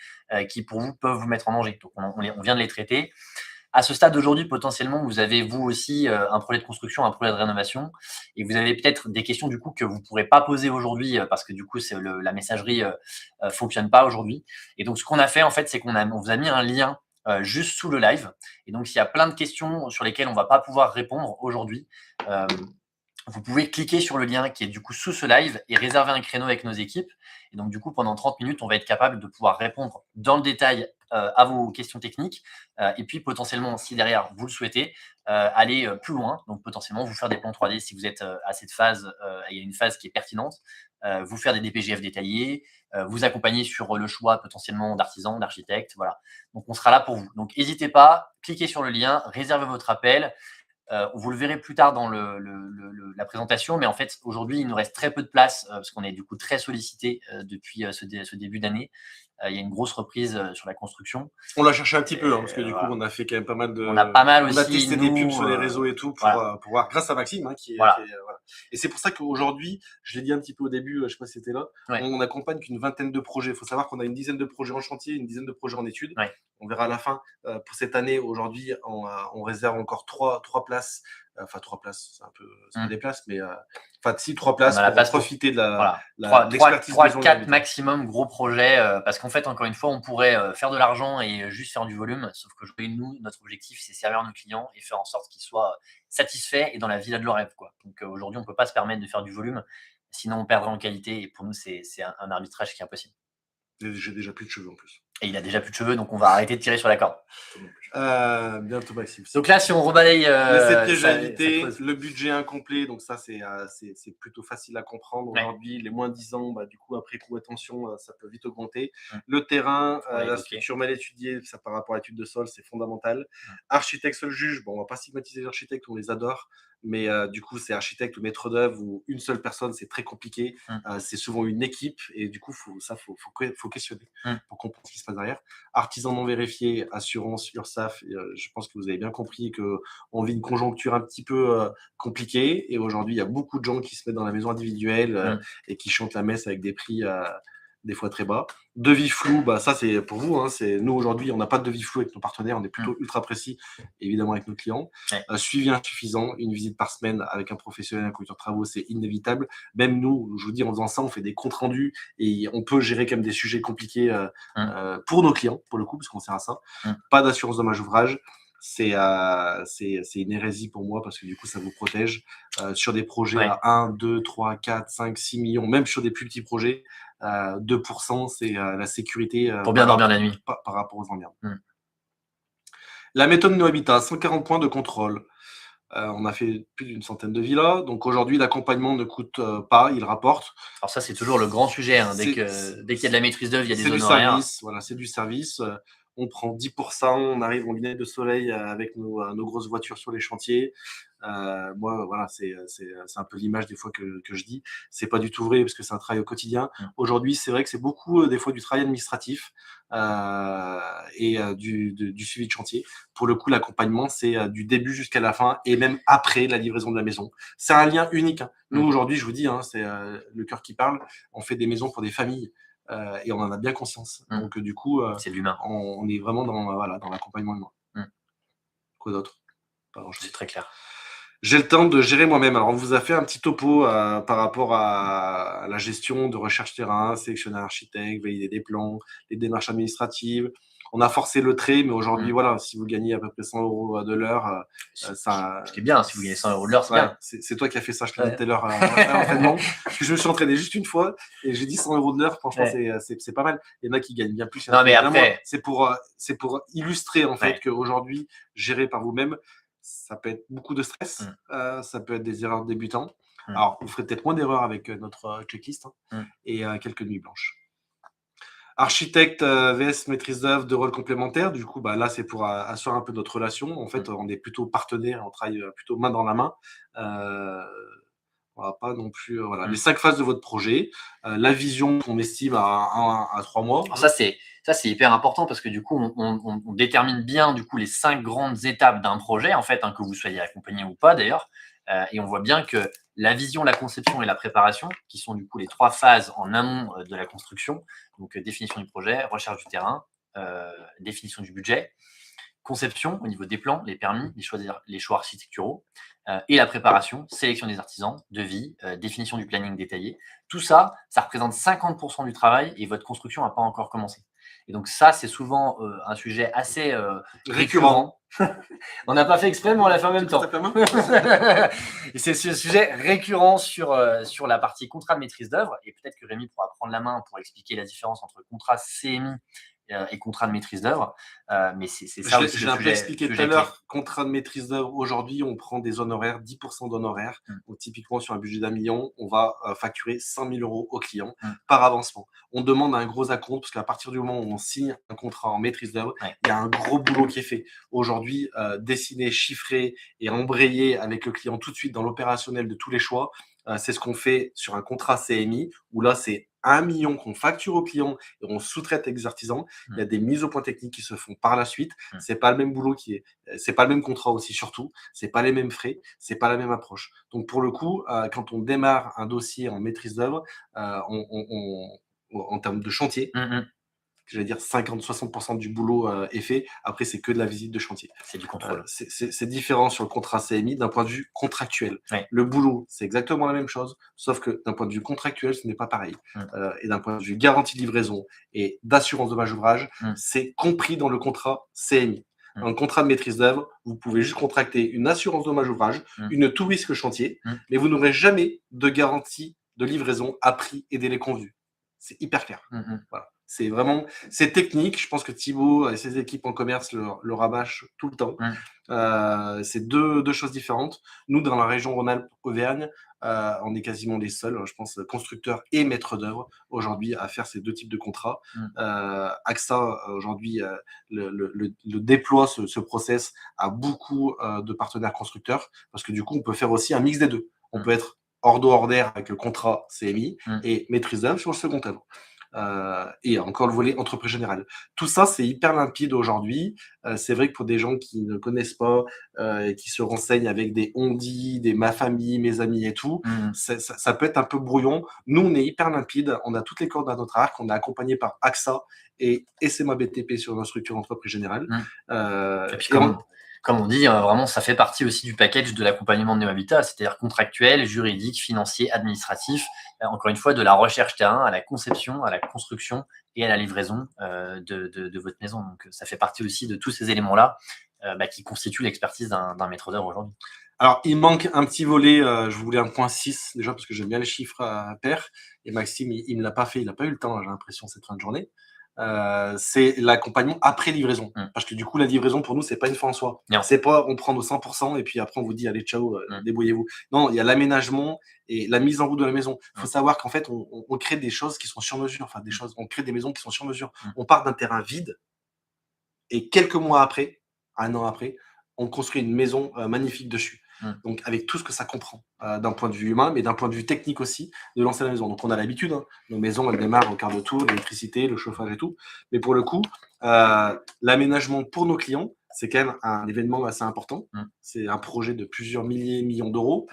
qui, pour vous, peuvent vous mettre en danger. Donc, on vient de les traiter. À ce stade d'aujourd'hui, potentiellement, vous avez vous aussi un projet de construction, un projet de rénovation, et vous avez peut-être des questions du coup que vous ne pourrez pas poser aujourd'hui parce que du coup, la messagerie fonctionne pas aujourd'hui. Et donc, ce qu'on a fait en fait, c'est qu'on vous a mis un lien juste sous le live. Et donc, s'il y a plein de questions sur lesquelles on va pas pouvoir répondre aujourd'hui, vous pouvez cliquer sur le lien qui est du coup sous ce live et réserver un créneau avec nos équipes. Et donc, du coup, pendant 30 minutes, on va être capable de pouvoir répondre dans le détail à vos questions techniques. Et puis, potentiellement, si derrière, vous le souhaitez, aller plus loin. Donc, potentiellement, vous faire des plans 3D si vous êtes à cette phase, il y a une phase qui est pertinente. Vous faire des DPGF détaillés, vous accompagner sur le choix potentiellement d'artisans, d'architectes. Voilà. Donc, on sera là pour vous. Donc, n'hésitez pas, cliquez sur le lien, réservez votre appel. Vous le verrez plus tard dans la présentation, mais en fait, aujourd'hui, il nous reste très peu de place parce qu'on est du coup très sollicité depuis ce début d'année. Il y a une grosse reprise sur la construction. On l'a cherché un petit peu, parce que du coup, on a fait quand même pas mal de. On a pas mal aussi. On a testé des pubs sur les réseaux et tout pour voir, grâce à Maxime, Voilà. Et c'est pour ça qu'aujourd'hui, je l'ai dit un petit peu au début, je sais pas si c'était là, on accompagne qu'une vingtaine de projets. Il faut savoir qu'on a une dizaine de projets en chantier, une dizaine de projets en études. On verra à la fin. Pour cette année, aujourd'hui, on réserve encore trois places. Enfin, 3 places, c'est un peu des places, mais si 3 places pour profiter de l'expertise. 3-4 maximum gros projets, parce qu'en fait, encore une fois, on pourrait faire de l'argent et juste faire du volume, sauf que nous, notre objectif, c'est servir nos clients et faire en sorte qu'ils soient satisfaits et dans la villa de leur rêve, quoi. Donc aujourd'hui, on ne peut pas se permettre de faire du volume, sinon on perdrait en qualité et pour nous, c'est un arbitrage qui est impossible. J'ai déjà plus de cheveux en plus. Et il a déjà plus de cheveux, donc on va arrêter de tirer sur la corde. Bientôt Maxime. Donc là, si on rebalaye cette piège à éviter, le budget incomplet, donc ça c'est plutôt facile à comprendre. Aujourd'hui, les moins 10 ans, du coup, après coup, attention, ça peut vite augmenter. Le terrain, la structure mal étudiée, ça par rapport à l'étude de sol, c'est fondamental. Architecte seul juge, on va pas stigmatiser les architectes, on les adore. Mais du coup, c'est architecte ou maître d'œuvre ou une seule personne, c'est très compliqué. C'est souvent une équipe et du coup, faut questionner pour comprendre ce qui se passe derrière. Artisan non vérifié, assurance, URSSAF. Je pense que vous avez bien compris qu'on vit une conjoncture un petit peu compliquée et aujourd'hui, il y a beaucoup de gens qui se mettent dans la maison individuelle et qui chantent la messe avec des prix des fois très bas. Devis flou, ça c'est pour vous. Nous aujourd'hui, on n'a pas de devis flou avec nos partenaires, on est plutôt ultra précis, évidemment avec nos clients. Suivi insuffisant, une visite par semaine avec un professionnel, un conducteur de travaux, c'est inévitable. Même nous, je vous dis, en faisant ça, on fait des comptes rendus et on peut gérer quand même des sujets compliqués pour nos clients, pour le coup, parce qu'on sert à ça. Pas d'assurance dommage ouvrage. C'est une hérésie pour moi parce que du coup, ça vous protège sur des projets à 1, 2, 3, 4, 5, 6 millions, même sur des plus petits projets. 2%, c'est la sécurité pour bien dormir la nuit par rapport aux emmerdes. La méthode No Habitat, 140 points de contrôle. On a fait plus d'une centaine de villas. Donc aujourd'hui, l'accompagnement ne coûte pas, il rapporte. Alors ça, c'est toujours le grand sujet. Dès qu'il y a de la maîtrise d'œuvre, il y a des honoraires. C'est du service. On prend 10%, on arrive en lunettes de soleil avec nos grosses voitures sur les chantiers. Moi, voilà, c'est un peu l'image des fois que je dis. C'est pas du tout vrai parce que c'est un travail au quotidien. Aujourd'hui, c'est vrai que c'est beaucoup des fois du travail administratif et du suivi de chantier. Pour le coup, l'accompagnement, c'est du début jusqu'à la fin et même après la livraison de la maison. C'est un lien unique. Nous, aujourd'hui, je vous dis, c'est le cœur qui parle. On fait des maisons pour des familles. Et on en a bien conscience. Donc, du coup, c'est l'humain. On est vraiment dans l'accompagnement humain. Quoi d'autre? C'est très clair. J'ai le temps de gérer moi-même. Alors, on vous a fait un petit topo par rapport à la gestion de recherche terrain, sélectionner un architecte, valider des plans, les démarches administratives. On a forcé le trait, mais aujourd'hui, voilà, si vous gagnez à peu près 100 € de l'heure, ça. Ce qui est bien, si vous gagnez 100 € de l'heure, c'est bien. C'est toi qui as fait ça, je te l'ai dit tout à l'heure à l'entraînement. Je me suis entraîné juste une fois et j'ai dit 100 € de l'heure. Franchement, c'est pas mal. Il y en a qui gagnent bien plus. Non, mais après. C'est pour illustrer, en fait, qu'aujourd'hui, gérer par vous-même, ça peut être beaucoup de stress, ça peut être des erreurs de débutants. Alors, vous ferez peut-être moins d'erreurs avec notre checklist et quelques nuits blanches. Architecte vs maîtrise d'œuvre, de rôles complémentaires. Du coup, là, c'est pour assurer un peu notre relation. En fait, on est plutôt partenaires, on travaille plutôt main dans la main. On va pas non plus. Les 5 phases de votre projet, la vision qu'on estime à 1 à 3 mois. Alors ça, c'est hyper important parce que du coup, on détermine bien du coup les 5 grandes étapes d'un projet, en fait, que vous soyez accompagné ou pas d'ailleurs. Et on voit bien que la vision, la conception et la préparation, qui sont du coup les 3 phases en amont de la construction, donc définition du projet, recherche du terrain, définition du budget, conception au niveau des plans, les permis, les choix architecturaux, et la préparation, sélection des artisans, devis, définition du planning détaillé. Tout ça, ça représente 50% du travail et votre construction n'a pas encore commencé. Et donc ça, c'est souvent un sujet assez récurrent. On n'a pas fait exprès, mais on l'a fait en même temps. Et c'est ce sujet récurrent sur la partie contrat de maîtrise d'œuvre. Et peut-être que Rémi pourra prendre la main pour expliquer la différence entre contrat CMI et contrat de maîtrise d'œuvre. Mais c'est ça aussi J'ai le un peu sujet, expliqué tout à l'heure, contrat de maîtrise d'œuvre, aujourd'hui, on prend des honoraires, 10% d'honoraires. Donc, typiquement, sur un budget d'1 million, on va facturer 5 000 € au client par avancement. On demande un gros acompte parce qu'à partir du moment où on signe un contrat en maîtrise d'œuvre, il y a un gros boulot qui est fait. Aujourd'hui, dessiner, chiffrer et embrayer avec le client tout de suite dans l'opérationnel de tous les choix, c'est ce qu'on fait sur un contrat CMI, où là, c'est 1 million qu'on facture au client et on sous-traite avec des artisans. Il y a des mises au point techniques qui se font par la suite. C'est pas le même boulot c'est pas le même contrat aussi, surtout. C'est pas les mêmes frais, c'est pas la même approche. Donc, pour le coup, quand on démarre un dossier en maîtrise d'œuvre, en termes de chantier, j'allais dire 50-60% du boulot est fait. Après, c'est que de la visite de chantier. C'est du contrôle. C'est différent sur le contrat CMI d'un point de vue contractuel. Ouais. Le boulot, c'est exactement la même chose, sauf que d'un point de vue contractuel, ce n'est pas pareil. Et d'un point de vue garantie de livraison et d'assurance dommage ouvrage, c'est compris dans le contrat CMI. Dans le contrat de maîtrise d'œuvre, vous pouvez juste contracter une assurance dommage ouvrage, une tout risque chantier, mais vous n'aurez jamais de garantie de livraison à prix et délai convenu. C'est hyper clair. Voilà. C'est technique. Je pense que Thibaut et ses équipes en commerce le rabâchent tout le temps. C'est deux choses différentes. Nous, dans la région Rhône-Alpes-Auvergne, on est quasiment les seuls, je pense, constructeurs et maîtres d'œuvre aujourd'hui à faire ces deux types de contrats. AXA, aujourd'hui, le déploie ce process à beaucoup de partenaires constructeurs parce que du coup, on peut faire aussi un mix des deux. On peut être hors d'eau, hors d'air avec le contrat CMI et maîtrise d'œuvre sur le second œuvre. Et encore le volet entreprise générale. Tout ça, c'est hyper limpide aujourd'hui. C'est vrai que pour des gens qui ne connaissent pas, qui se renseignent avec des on-dit, des ma famille, mes amis et tout, ça peut être un peu brouillon. Nous, on est hyper limpide. On a toutes les cordes à notre arc. On est accompagné par AXA et SMA BTP sur notre structure entreprise générale. Et puis, comme on dit, vraiment, ça fait partie aussi du package de l'accompagnement de Neo Habitat, c'est-à-dire contractuel, juridique, financier, administratif. Encore une fois, de la recherche terrain à la conception, à la construction et à la livraison de votre maison. Donc, ça fait partie aussi de tous ces éléments-là qui constituent l'expertise d'un maître d'œuvre aujourd'hui. Alors, il manque un petit volet, je voulais un point 6 déjà parce que j'aime bien les chiffres pairs. Et Maxime, il ne l'a pas fait, il n'a pas eu le temps, j'ai l'impression, cette fin de journée. C'est l'accompagnement après livraison. Parce que du coup, la livraison, pour nous, c'est pas une fin en soi. C'est pas on prend nos 100% et puis après, on vous dit, allez, ciao, débrouillez-vous. Non, il y a l'aménagement et la mise en route de la maison. Il faut savoir qu'en fait, on crée des choses qui sont sur mesure. Enfin, on crée des maisons qui sont sur mesure. On part d'un terrain vide et quelques mois après, 1 an après, on construit une maison magnifique dessus. Donc, avec tout ce que ça comprend, d'un point de vue humain, mais d'un point de vue technique aussi, de lancer la maison. Donc, on a l'habitude, nos maisons, elles démarrent au quart de tour, l'électricité, le chauffage et tout. Mais pour le coup, l'aménagement pour nos clients, c'est quand même un événement assez important. C'est un projet de plusieurs millions d'euros.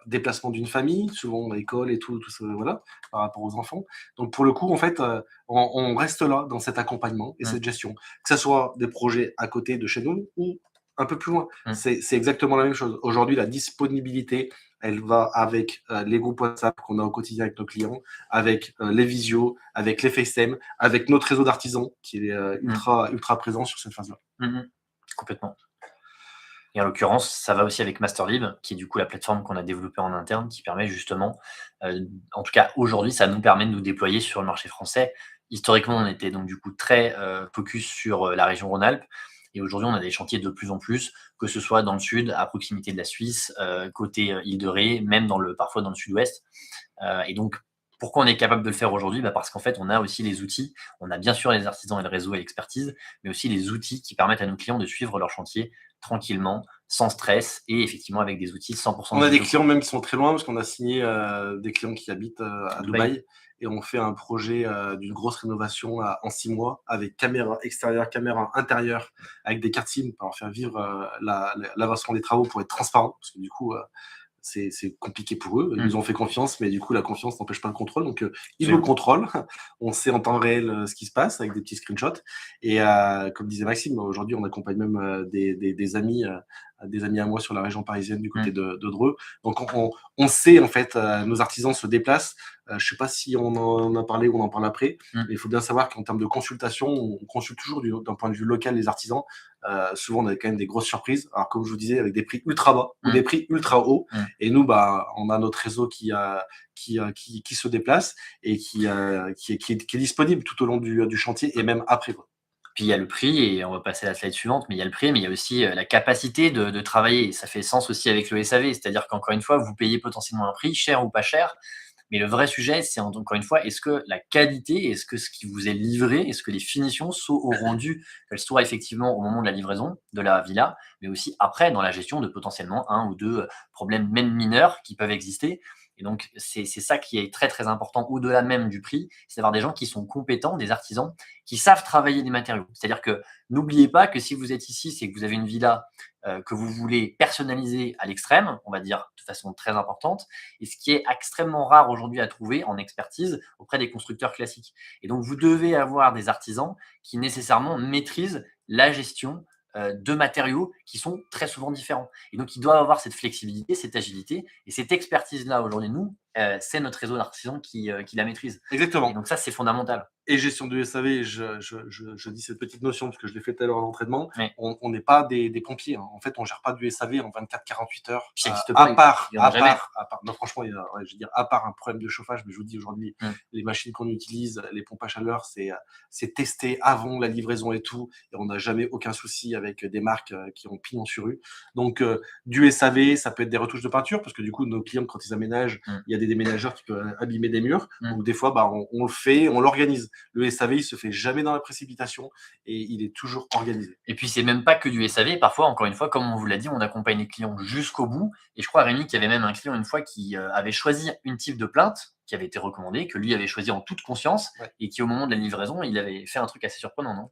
Déplacement d'une famille, souvent l'école et tout ça, voilà, par rapport aux enfants. Donc, pour le coup, en fait, on reste là dans cet accompagnement et cette gestion. Que ce soit des projets à côté de chez nous ou un peu plus loin. C'est exactement la même chose. Aujourd'hui, la disponibilité, elle va avec les groupes WhatsApp qu'on a au quotidien avec nos clients, avec les visios, avec les FaceTime, avec notre réseau d'artisans qui est ultra présent sur cette phase-là. Complètement. Et en l'occurrence, ça va aussi avec Masterlib, qui est du coup la plateforme qu'on a développée en interne, qui permet justement, en tout cas aujourd'hui, ça nous permet de nous déployer sur le marché français. Historiquement, on était donc du coup très focus sur la région Rhône-Alpes. Et aujourd'hui, on a des chantiers de plus en plus, que ce soit dans le sud, à proximité de la Suisse, côté île de Ré, même parfois dans le sud-ouest. Et donc, pourquoi on est capable de le faire aujourd'hui ? Parce qu'en fait, on a aussi les outils. On a bien sûr les artisans et le réseau et l'expertise, mais aussi les outils qui permettent à nos clients de suivre leur chantier tranquillement, sans stress et effectivement avec des outils 100%. On a des clients même qui sont très loin parce qu'on a signé des clients qui habitent à Dubaï et on fait un projet d'une grosse rénovation en 6 mois avec caméra extérieure, caméra intérieure, avec des cartes SIM pour faire vivre l'avancement des travaux pour être transparent parce que du coup c'est compliqué pour eux. Ils nous ont fait confiance, mais du coup, la confiance n'empêche pas le contrôle. Donc, ils nous le contrôlent. On sait en temps réel ce qui se passe avec des petits screenshots. Et comme disait Maxime, aujourd'hui, on accompagne même des amis des amis à moi sur la région parisienne du côté de Dreux. Donc on sait en fait, nos artisans se déplacent. Je ne sais pas si on en a parlé ou on en parle après, mais il faut bien savoir qu'en termes de consultation, on consulte toujours d'un point de vue local les artisans. Souvent on a quand même des grosses surprises. Alors comme je vous disais, avec des prix ultra bas ou des prix ultra hauts. Et nous, on a notre réseau qui se déplace et qui est disponible tout au long du chantier et même après, quoi. Puis il y a le prix, et on va passer à la slide suivante, mais il y a le prix, mais il y a aussi la capacité de travailler. Et ça fait sens aussi avec le SAV, c'est-à-dire qu'encore une fois, vous payez potentiellement un prix, cher ou pas cher, mais le vrai sujet, c'est encore une fois, est-ce que la qualité, est-ce que ce qui vous est livré, est-ce que les finitions sont au rendu qu'elles soient effectivement au moment de la livraison de la villa, mais aussi après dans la gestion de potentiellement un ou deux problèmes même mineurs qui peuvent exister. Et donc, c'est ça qui est très, très important, au-delà même du prix, c'est d'avoir des gens qui sont compétents, des artisans, qui savent travailler des matériaux. C'est-à-dire que n'oubliez pas que si vous êtes ici, c'est que vous avez une villa que vous voulez personnaliser à l'extrême, on va dire de façon très importante, et ce qui est extrêmement rare aujourd'hui à trouver en expertise auprès des constructeurs classiques. Et donc, vous devez avoir des artisans qui nécessairement maîtrisent la gestion de matériaux qui sont très souvent différents. Et donc, ils doivent avoir cette flexibilité, cette agilité, et cette expertise-là, aujourd'hui, nous, c'est notre réseau d'artisans qui la maîtrise. Exactement. Et donc ça, c'est fondamental. Et gestion du SAV, je dis cette petite notion parce que je l'ai fait tout à l'heure à l'entraînement. Oui. On n'est pas des pompiers, hein. En fait, on gère pas du SAV en 24-48 heures. Ça n'existe À pas, part, il y en a jamais. non, franchement, je veux dire, à part un problème de chauffage, mais je vous dis aujourd'hui, les machines qu'on utilise, les pompes à chaleur, c'est testé avant la livraison et tout, et on n'a jamais aucun souci avec des marques qui ont pignon sur rue. Donc, du SAV, ça peut être des retouches de peinture, parce que du coup, nos clients, quand ils aménagent, il y a des déménageurs qui peuvent abîmer des murs. Donc, des fois, on le fait, on l'organise. Le SAV, il se fait jamais dans la précipitation et il est toujours organisé. Et puis, c'est même pas que du SAV. Parfois, encore une fois, comme on vous l'a dit, on accompagne les clients jusqu'au bout. Et je crois, Rémi, qu'il y avait même un client une fois qui avait choisi une type de plainte qui avait été recommandée, que lui avait choisi en toute conscience, et qui, au moment de la livraison, il avait fait un truc assez surprenant, non?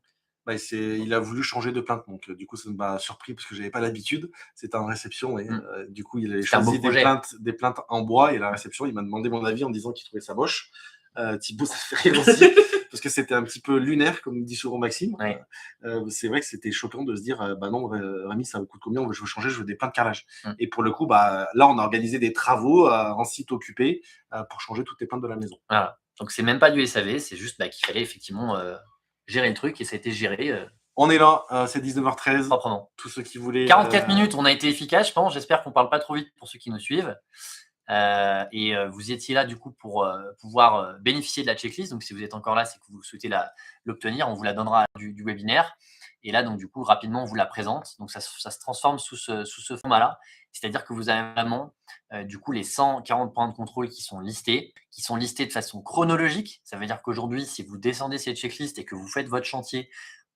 Il a voulu changer de plainte, donc du coup ça m'a surpris parce que j'avais pas l'habitude. C'était en réception et du coup il avait choisi des plaintes en bois, et la réception il m'a demandé mon avis en disant qu'il trouvait ça moche. Thibaut, ça fait rire aussi parce que c'était un petit peu lunaire, comme dit souvent Maxime. C'est vrai que c'était choquant de se dire bah non, Rémi, ça coûte combien, je veux changer, je veux des plaintes de carrelage. Et pour le coup, là on a organisé des travaux en site occupé pour changer toutes les plaintes de la maison. Voilà. Donc c'est même pas du SAV, c'est juste qu'il fallait effectivement gérer le truc, et ça a été géré. On est là, c'est 19h13. Proprement. Tous ceux qui voulaient. 44 minutes, on a été efficace, je pense. J'espère qu'on parle pas trop vite pour ceux qui nous suivent. Et vous étiez là du coup pour pouvoir bénéficier de la checklist. Donc si vous êtes encore là, c'est que vous souhaitez l'obtenir. On vous la donnera du webinaire. Et là, donc du coup, rapidement, on vous la présente. Donc ça se transforme sous ce format-là. C'est-à-dire que vous avez vraiment du coup les 140 points de contrôle qui sont listés de façon chronologique. Ça veut dire qu'aujourd'hui, si vous descendez cette checklist et que vous faites votre chantier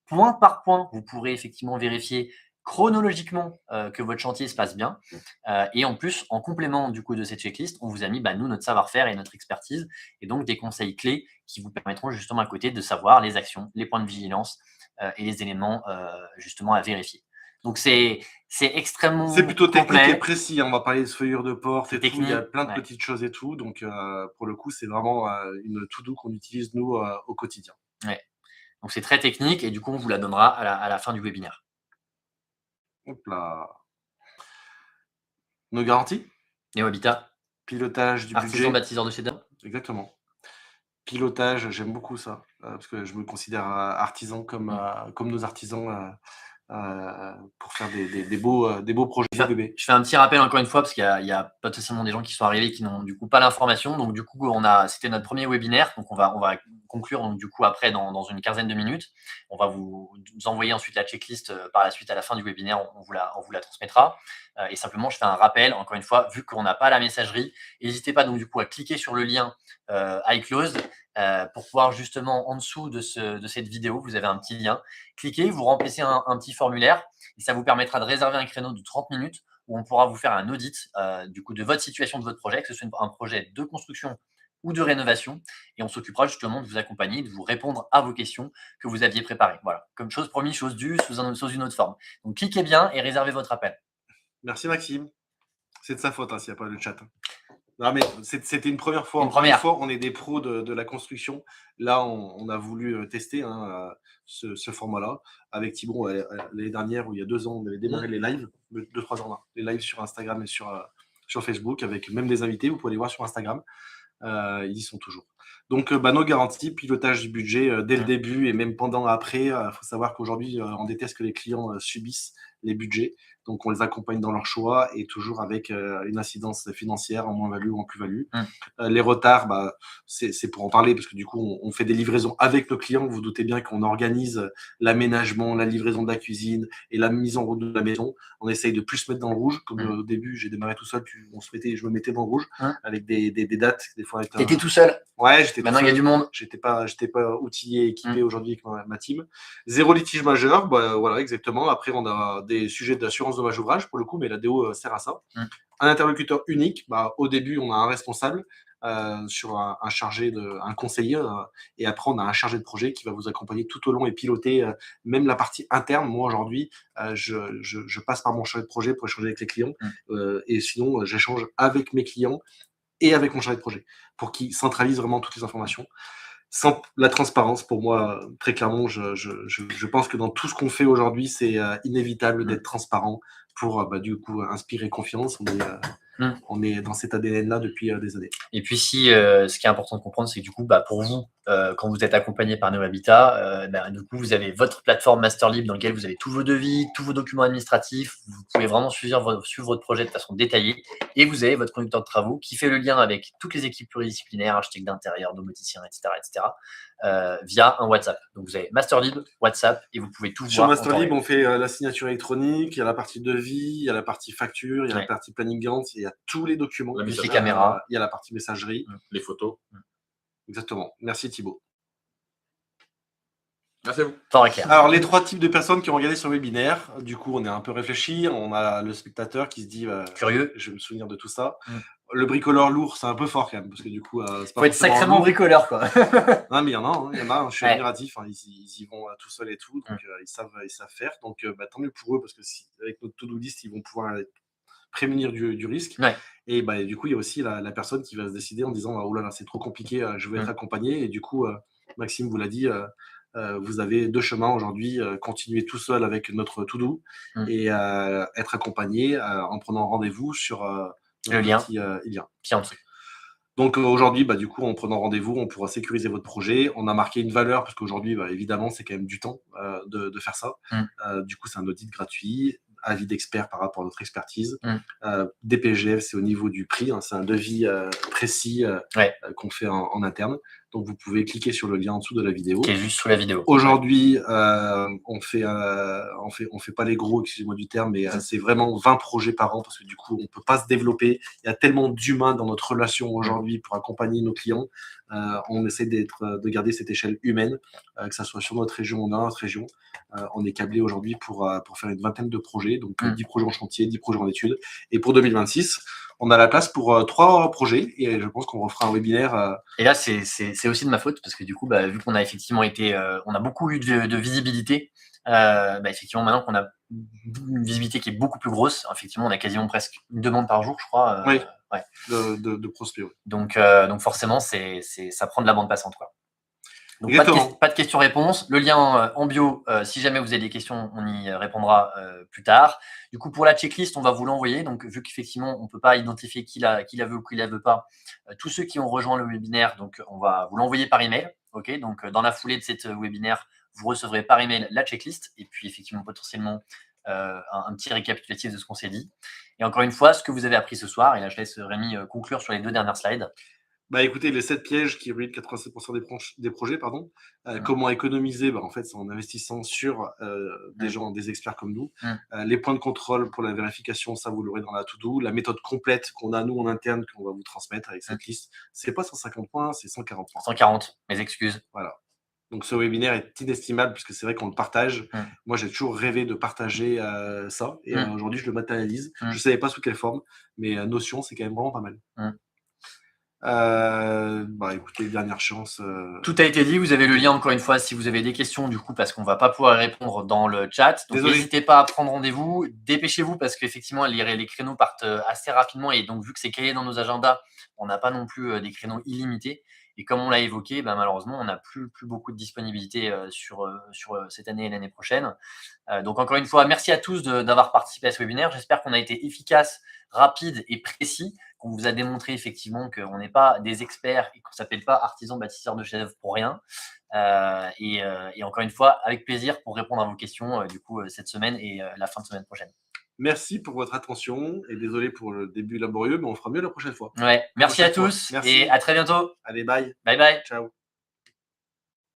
point par point, vous pourrez effectivement vérifier chronologiquement que votre chantier se passe bien. Et en plus, en complément du coup de cette checklist, on vous a mis nous, notre savoir-faire et notre expertise, et donc des conseils clés qui vous permettront justement à côté de savoir les actions, les points de vigilance et les éléments justement à vérifier. Donc c'est extrêmement C'est plutôt technique complet et précis, hein. On va parler de feuillure de porte et tout. Il y a plein de ouais. petites choses et tout. Donc pour le coup, c'est vraiment une to-do qu'on utilise nous au quotidien. Ouais. Donc c'est très technique, et du coup on vous la donnera à la fin du webinaire. Hop là. Nos garanties, Néo-Habitat, pilotage du budget. artisan bâtisseur de chez d'œuvre. Exactement. Pilotage, j'aime beaucoup ça, parce que je me considère artisan comme nos artisans pour faire des beaux projets bébés. Je fais un petit rappel encore une fois, parce qu'il y a potentiellement des gens qui sont arrivés qui n'ont du coup pas l'information. Donc du coup, c'était notre premier webinaire. Donc on va conclure donc, du coup après dans une quinzaine de minutes. On va vous envoyer ensuite la checklist par la suite à la fin du webinaire. On vous la transmettra. Et simplement, je fais un rappel, encore une fois, vu qu'on n'a pas la messagerie, n'hésitez pas donc du coup à cliquer sur le lien iClosed pour pouvoir justement en dessous de cette vidéo, vous avez un petit lien. Cliquez, vous remplissez un petit formulaire, et ça vous permettra de réserver un créneau de 30 minutes où on pourra vous faire un audit du coup de votre situation, de votre projet, que ce soit un projet de construction ou de rénovation, et on s'occupera justement de vous accompagner, de vous répondre à vos questions que vous aviez préparées. Voilà, comme chose promis, chose due, sous une autre forme. Donc cliquez bien et réservez votre appel. Merci Maxime. C'est de sa faute s'il n'y a pas le chat. Non, mais c'était une première fois. Une première. Fois, on est des pros de la construction. Là, on a voulu tester ce format-là. Avec Thibaut, l'année dernière, ou il y a 2 ans, on avait démarré les lives, 2-3 ans là, les lives sur Instagram et sur Facebook, avec même des invités. Vous pouvez les voir sur Instagram. Ils y sont toujours. Donc, nos garanties, pilotage du budget dès le début et même pendant, après. Il faut savoir qu'aujourd'hui, on déteste que les clients subissent les budgets. Donc, on les accompagne dans leur choix et toujours avec une incidence financière en moins-value ou en plus-value. Les retards, c'est pour en parler parce que du coup, on fait des livraisons avec nos clients. Vous vous doutez bien qu'on organise l'aménagement, la livraison de la cuisine et la mise en route de la maison. On essaye de plus se mettre dans le rouge. Comme au début, j'ai démarré tout seul, puis je me mettais dans le rouge avec des dates. Des fois, T'étais tout seul? Ouais, j'étais tout Maintenant, il y a seul. du monde. J'étais pas outillé, équipé aujourd'hui avec ma team. 0 litige majeur, voilà, exactement. Après, on a des sujets d'assurance dommage ouvrage pour le coup, mais la DO sert à ça. Un interlocuteur unique. Au début, on a un responsable sur un conseiller, et après, on a un chargé de projet qui va vous accompagner tout au long et piloter même la partie interne. Moi, aujourd'hui, je passe par mon chargé de projet pour échanger avec les clients, et sinon, j'échange avec mes clients et avec mon chargé de projet pour qu'il centralise vraiment toutes les informations. Sans la transparence, pour moi, très clairement, je pense que dans tout ce qu'on fait aujourd'hui, c'est inévitable d'être transparent pour du coup inspirer confiance. On est dans cet ADN-là depuis des années. Et puis ce qui est important de comprendre, c'est que du coup, pour vous, quand vous êtes accompagné par Neo Habitat, du coup, vous avez votre plateforme Masterlib dans laquelle vous avez tous vos devis, tous vos documents administratifs. Vous pouvez vraiment suivre votre projet de façon détaillée. Et vous avez votre conducteur de travaux qui fait le lien avec toutes les équipes pluridisciplinaires, architectes d'intérieur, domoticiens, etc., via un WhatsApp. Donc, vous avez Masterlib, WhatsApp, et vous pouvez tout Sur voir. Sur Masterlib, on fait la signature électronique, il y a la partie devis, il y a la partie facture, il y a la partie planning Gantt, il y a tous les documents. La mise caméra. Il y a la partie messagerie. Les photos. Exactement. Merci Thibaut. Merci à vous. Alors, les 3 types de personnes qui ont regardé ce webinaire, du coup, on est un peu réfléchi. On a le spectateur qui se dit curieux, je vais me souvenir de tout ça. Le bricoleur lourd, c'est un peu fort quand même, parce que du coup, c'est pas faut être sacrément bricoleur, quoi. Non, mais il y en a, je suis admiratif. Ils y vont tout seuls et tout, donc ils savent faire. Donc, tant mieux pour eux, parce que avec notre to-do list, ils vont pouvoir prémunir du risque. Et du coup, il y a aussi la personne qui va se décider en disant oh là là, c'est trop compliqué, je veux être accompagné. Et du coup, Maxime vous l'a dit, vous avez 2 chemins aujourd'hui, continuer tout seul avec notre to-do et être accompagné en prenant rendez-vous sur le lien qui est en dessous. Donc aujourd'hui, du coup, en prenant rendez-vous, on pourra sécuriser votre projet. On a marqué une valeur parce qu'aujourd'hui, évidemment, c'est quand même du temps de faire ça. Du coup, c'est un audit gratuit, avis d'expert par rapport à notre expertise. DPGF, c'est au niveau du prix, c'est un devis précis qu'on fait en interne. Donc, vous pouvez cliquer sur le lien en dessous de la vidéo. Qui est juste sous la vidéo. Aujourd'hui, on fait pas les gros, excusez-moi du terme, mais c'est vraiment 20 projets par an parce que du coup, on peut pas se développer. Il y a tellement d'humains dans notre relation aujourd'hui pour accompagner nos clients. On essaie de garder cette échelle humaine, que ça soit sur notre région ou dans notre région. On est câblé aujourd'hui pour faire une vingtaine de projets, donc 10 projets en chantier, 10 projets en études. Et pour 2026, on a la place pour 3 projets et je pense qu'on refera un webinaire. Et là, c'est aussi de ma faute parce que du coup, vu qu'on a effectivement on a beaucoup eu de visibilité, effectivement, maintenant qu'on a une visibilité qui est beaucoup plus grosse, effectivement, on a quasiment presque une demande par jour, je crois. Oui, de prospects. Oui. Donc forcément, ça prend de la bande passante, quoi. Donc, pas de questions-réponses. Le lien en bio, si jamais vous avez des questions, on y répondra plus tard. Du coup, pour la checklist, on va vous l'envoyer. Donc, vu qu'effectivement, on ne peut pas identifier qui la veut ou qui la veut pas, tous ceux qui ont rejoint le webinaire, donc on va vous l'envoyer par email. Okay, donc, dans la foulée de cette webinaire, vous recevrez par email la checklist et puis effectivement, potentiellement, un petit récapitulatif de ce qu'on s'est dit. Et encore une fois, ce que vous avez appris ce soir, et là, je laisse Rémi conclure sur les 2 dernières slides. Écoutez, les 7 pièges qui ruinent 87% des projets, pardon. Comment économiser en fait, c'est en investissant sur des experts comme nous. Les points de contrôle pour la vérification, ça, vous l'aurez dans la to-do. La méthode complète qu'on a, nous, en interne, qu'on va vous transmettre avec cette liste, c'est pas 150 points, c'est 140 points. 140, mes excuses. Voilà. Donc, ce webinaire est inestimable puisque c'est vrai qu'on le partage. Moi, j'ai toujours rêvé de partager ça. Et aujourd'hui, je le matérialise. Je ne savais pas sous quelle forme, mais Notion, c'est quand même vraiment pas mal. Écoutez, dernière chance. Tout a été dit, vous avez le lien encore une fois si vous avez des questions du coup parce qu'on va pas pouvoir répondre dans le chat. Donc n'hésitez pas à prendre rendez-vous, dépêchez-vous parce qu'effectivement les créneaux partent assez rapidement et donc vu que c'est créé dans nos agendas, on n'a pas non plus des créneaux illimités. Et comme on l'a évoqué, malheureusement, on n'a plus beaucoup de disponibilité sur cette année et l'année prochaine. Donc encore une fois, merci à tous d'avoir participé à ce webinaire. J'espère qu'on a été efficace, rapide et précis, qu'on vous a démontré effectivement qu'on n'est pas des experts et qu'on ne s'appelle pas artisan bâtisseur de chefs-d'œuvre pour rien. Et encore une fois, avec plaisir pour répondre à vos questions cette semaine et la fin de semaine prochaine. Merci pour votre attention et désolé pour le début laborieux, mais on fera mieux la prochaine fois. Ouais, merci à tous et à très bientôt. Allez, bye. Bye bye. Ciao.